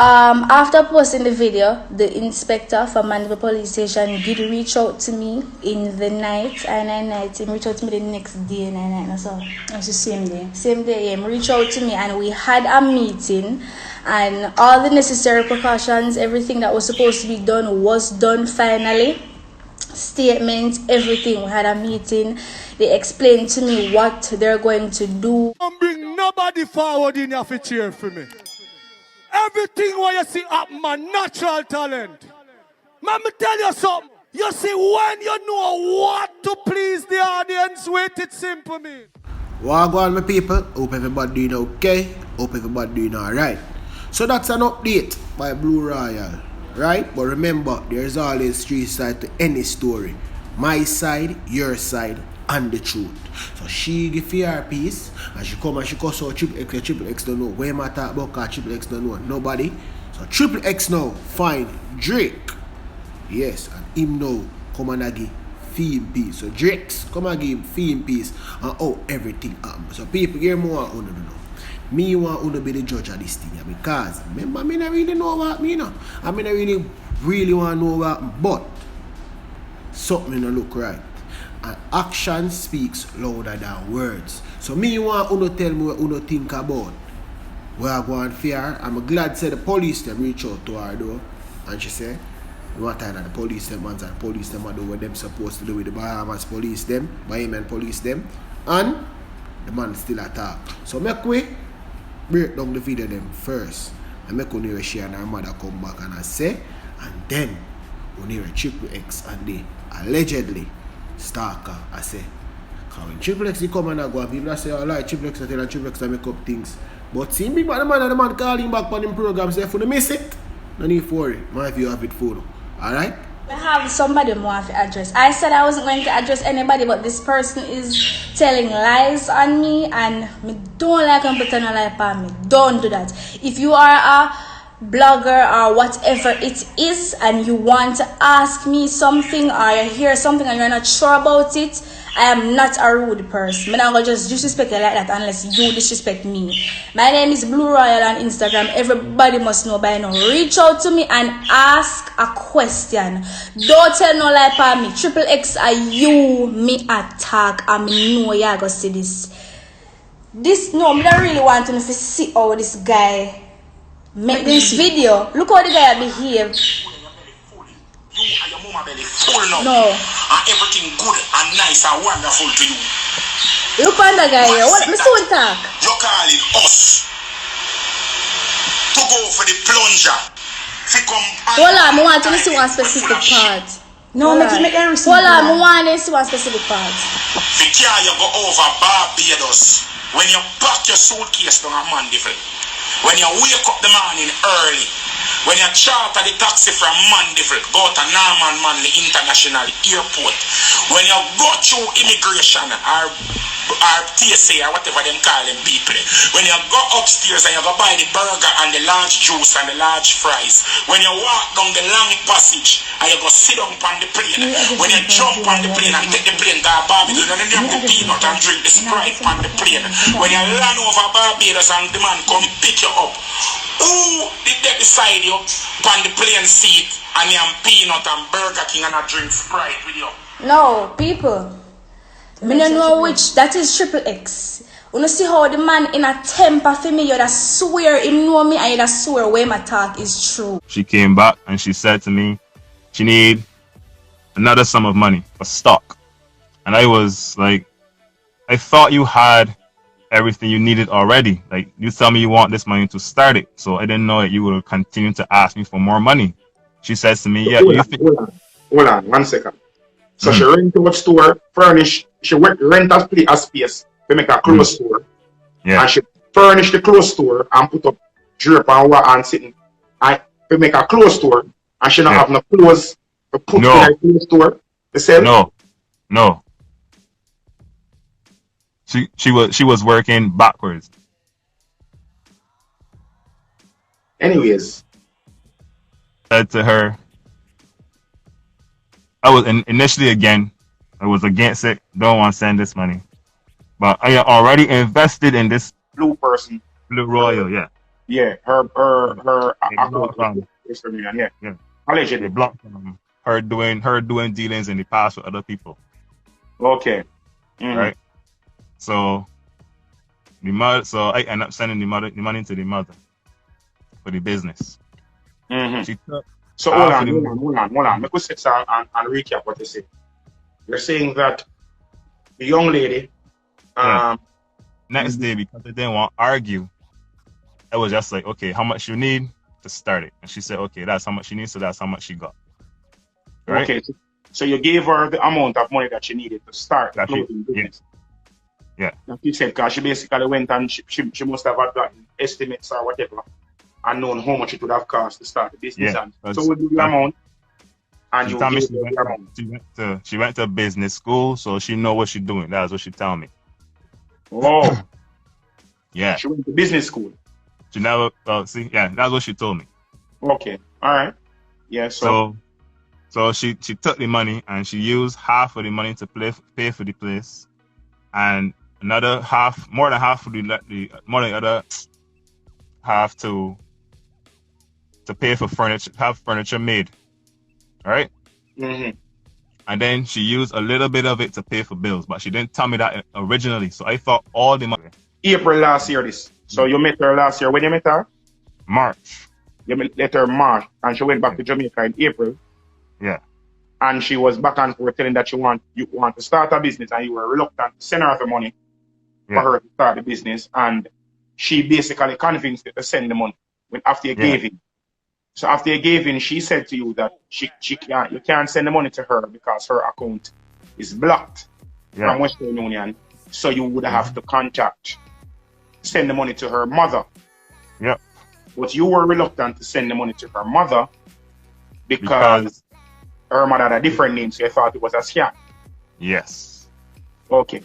After posting the video, the inspector from Mandeville Police Station did reach out to me in the night, and he reached out to me the next day, and so. That's the same day. Same day, he reached out to me, and we had a meeting, and all the necessary precautions, everything that was supposed to be done was done finally. Statements, everything. We had a meeting. They explained to me what they're going to do. Don't bring nobody forward in your chair for me. Everything what you see up, man, natural talent. Man, me tell you something. You see, when you know what to please the audience with, it's simple, me. Wagwan, my people. Hope everybody doing okay. Hope everybody doing alright. So that's an update by Blue Royal, right? But remember, there's always three sides to any story. My side, your side, and the truth. So she give her piece, and she come and she cuss out Tripplex don't know. Where am I talk about? Cause Tripplex don't know nobody. So Tripplex now find Drake. Yes, and him now come and give theme piece. So Drake's come and give him theme piece and how everything happens. So people here more want to know. Me want to be the judge of this thing because remember I don't really know what me know. I mean I really want to know what, but something don't look right. And action speaks louder than words. So me want to tell me what you think about. Where I go and fear. I'm glad say the police them reach out to her though. And she say, what time that the police them and the police them are do what them supposed to do with the Bahamas police them, Bahamian police them, and the man still attack. So make we break down the video them first. And make Unira she and her mother come back and I say, and then Unira Tripplex and they allegedly stalker, I say. Because when Tripplex they come and I go, people say, oh, like Tripplex, I tell Tripplex to make up things. But see me, but the man calling back on him program, say, if you miss it, no need for it. Man, if you have it for alright? I have somebody more to address. I said I wasn't going to address anybody, but this person is telling lies on me, and me don't like him putting a lie on me. Don't do that. If you are a blogger or whatever it is and you want to ask me something or you hear something and you're not sure about it, I am not a rude person. I'm not going to just disrespect you like that unless you disrespect me. My name is Blue Royal on Instagram. Everybody must know by now. Reach out to me and ask a question. Don't tell no lie for me. Tripplex are you me attack and me know you're going to see this. No, I don't really want to see how this guy make this video. Look how the guy behave. You and your mama belly full now. No. And everything good and nice and wonderful to you. Look on the guy here. What? Me soon talk. You're calling us to go for the plunger. Hold on, I want to see one specific part. No, make it make them receive. Hold on, I want to see one specific part. The car you go over Barbados. When you pack your suitcase down a Mandeville. When you wake up the morning early. When you charter the taxi from Mandeville, go to Norman Manley International Airport. When you go through immigration or TSA or whatever them call them people. When you go upstairs and you go buy the burger and the large juice and the large fries. When you walk down the long passage and you go sit down on the plane. When you jump on the plane and take the plane to Barbados and then you have the peanut and drink the Sprite on the plane. When you land over Barbados and the man come pick you up. Who did they decide you on the plane seat and you have peanut and Burger King and a drink Sprite with you? No, people. Me don't know which. That is Tripplex. You see how the man in a temper for me, you that swear him know me and you that swear where my talk is true. She came back and she said to me, she need another sum of money for stock. And I was like, I thought you had everything you needed already. Like, you tell me you want this money to start it. So I didn't know that you will continue to ask me for more money. She says to me, yeah. Hold on, 1 second. So she rent to a store, furnish, she rent a space to make a clothes store. Yeah. And she furnish the clothes store and put up drape and what and sitting. And to make a clothes store. And she not have no clothes to put in a clothes store. They said No. She was working backwards. Anyways. Said to her, I was initially I was against it, don't want to send this money. But I already invested in this Blue person. Blue Royal, yeah. Yeah, her They blocked account is for me, yeah. yeah. Allegedly. They blocked her doing dealings in the past with other people. Okay. Right? So I end up sending the money to the mother for the business. She took So hold on. Make us sit down and recap what you said. You're saying that the young lady next day, because they didn't want to argue, I was just like, okay, how much you need to start it? And she said, okay, that's how much she needs, so that's how much she got. Right? Okay. So you gave her the amount of money that she needed to start the clothing business. Yeah. Like you said, because she basically went and she must have had gotten estimates or whatever and known how much it would have cost to start the business. Yeah. So we do the amount and you gave her the amount. She went to business school, so she know what she's doing. That's what she tell me. Oh. Yeah. She went to business school. She never that's what she told me. Okay. All right. Yeah, So she took the money and she used half of the money to pay for the place, and another half, more than half of the other half to pay for furniture, have furniture made, right? And then she used a little bit of it to pay for bills, but she didn't tell me that originally. So I thought all the money. April last year, this. So you met her last year. When you met her? March. You met her March, and she went back to Jamaica in April. Yeah. And she was back and forth telling that you want to start a business, and you were reluctant to send her the money for her to start the business. And she basically convinced you to send the money after you gave in. So after you gave in, she said to you that you can't send the money to her because her account is blocked from Western Union. So you would have to send the money to her mother. Yep. But you were reluctant to send the money to her mother because her mother had a different name, so you thought it was a scam. Yes. Okay.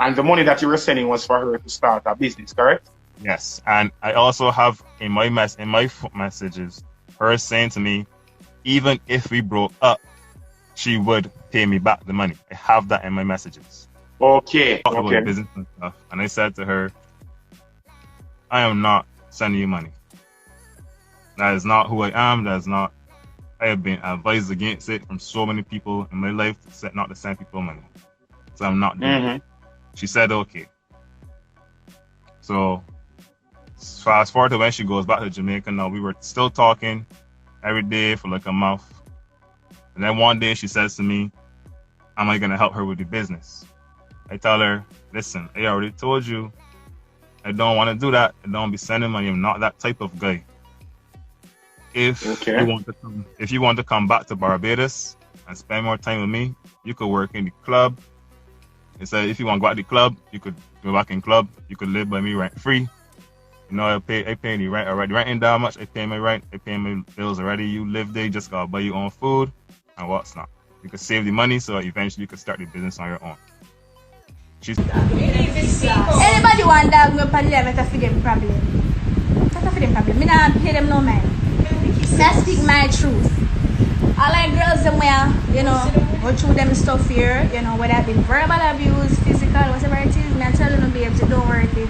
And the money that you were sending was for her to start a business, correct? Yes. And I also have in my messages her saying to me, even if we broke up, she would pay me back the money. I have that in my messages. Okay. About business and stuff. And I said to her, I am not sending you money. That is not who I am. I have been advised against it from so many people in my life not to send people money. So I'm not doing it. She said, okay. So fast forward to when she goes back to Jamaica now, we were still talking every day for like a month. And then one day she says to me, am I going to help her with the business? I tell her, listen, I already told you, I don't want to do that. I don't be sending money. I'm not that type of guy. If you want to come back to Barbados and spend more time with me, you could work in the club. He said, if you want to go out to the club, you could go back in club. You could live by me rent free. You know, I pay the rent already. Rent ain't that much. I pay my rent. I pay my bills already. You live there, you just gotta buy your own food and what's not. You could save the money so eventually you could start the business on your own. Anybody want that me pan live to feed them problem. That's for them problem. Me not pay them no mind. I speak my truth. I like girls them where, go through them stuff here, whether it be verbal abuse, physical, whatever it is, me I tell you no babes, don't worry it.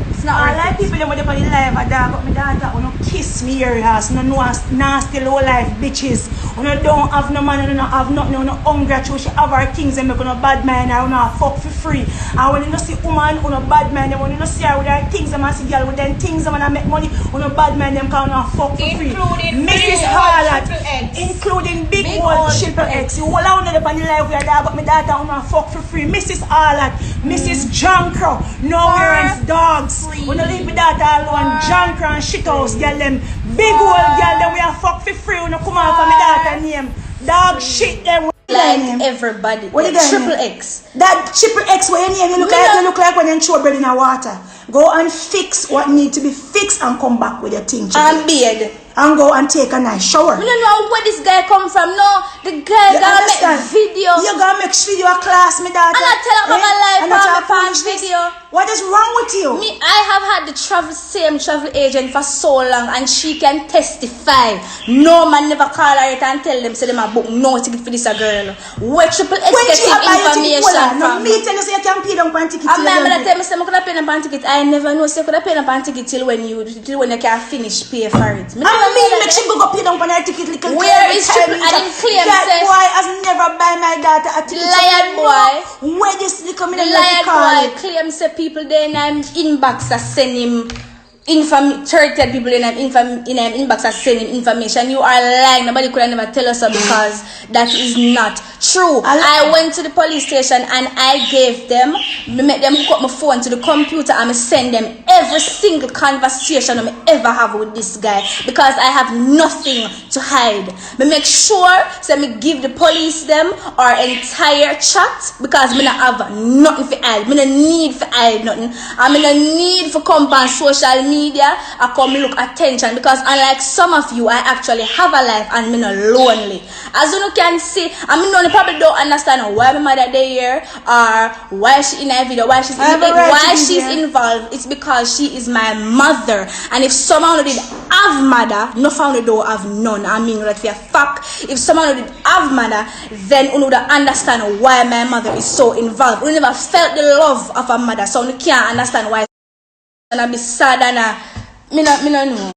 It's not worth it. I like people them with them on the live a dog, but my daughter wanna kiss me your ass, no nasty low life bitches. When you don't have no money, you don't have nothing, you don't hungry, she have her things and make no bad mind, or you don't fuck for free. And when you don't see woman, you don't bad mind them, when you don't see her with her things, and see girl with them things, and make money, you don't bad mind them, because you don't fuck for free. Mrs. Harlot, including big old Tripplex. You all out there on the live with your dog, but my daughter, you don't fuck for free. Mrs. Harlot, Mrs. Junkro, no parents, dogs. When you leave my daughter alone, Junkro and shit house, girl them, big old girl them, we are fuck for free, you don't come out for my daughter name. Dog shit them. Like everybody. What you Tripplex. That Tripplex where you name, you look like when you throw bread in the water. Go and fix what need to be fixed and come back with your thing. And beard. And go and take a nice shower. We don't know where this guy come from. No, the guy gonna make video. You gonna make video a class, me daughter. And I tell her my life on video. What is wrong with you? Me, I have had the same travel agent for so long, and she can testify. No man never call her and tell them say them a book no ticket for this a girl. Where Tripplex getting information from? Me tell you say you can pay down pan ticket. I'm gonna tell me say I could have paid down pan ticket. I never know say I could have paid down pan ticket till when you can finish pay for it. I mean make she go pay down pan her ticket little. Where is Triple? I didn't claim that boy has never buy my daughter a ticket. Lion boy. Where this little me Lion boy claim say people then I'm inbox that send him 30 people in an inbox are sending information. You are lying. Nobody could have never tell us so because that is not true. I went to the police station and I gave them, make them hook up my phone to the computer and I send them every single conversation I ever have with this guy because I have nothing to hide. Me make sure so me give the police them our entire chat because me not have nothing for hide. Me no need for hide nothing. I me no need for come on social media. I come look attention because unlike some of you, I actually have a life and me not lonely. As you can see, I mean, you probably don't understand why my mother there here or why she in a video, why she's involved. It's because she is my mother. And if someone who did have mother, no family don't have none. I mean, like for a fact, if someone who did have mother, then you would understand why my mother is so involved. We never felt the love of a mother, so you can't understand why. And I be sad and me no know.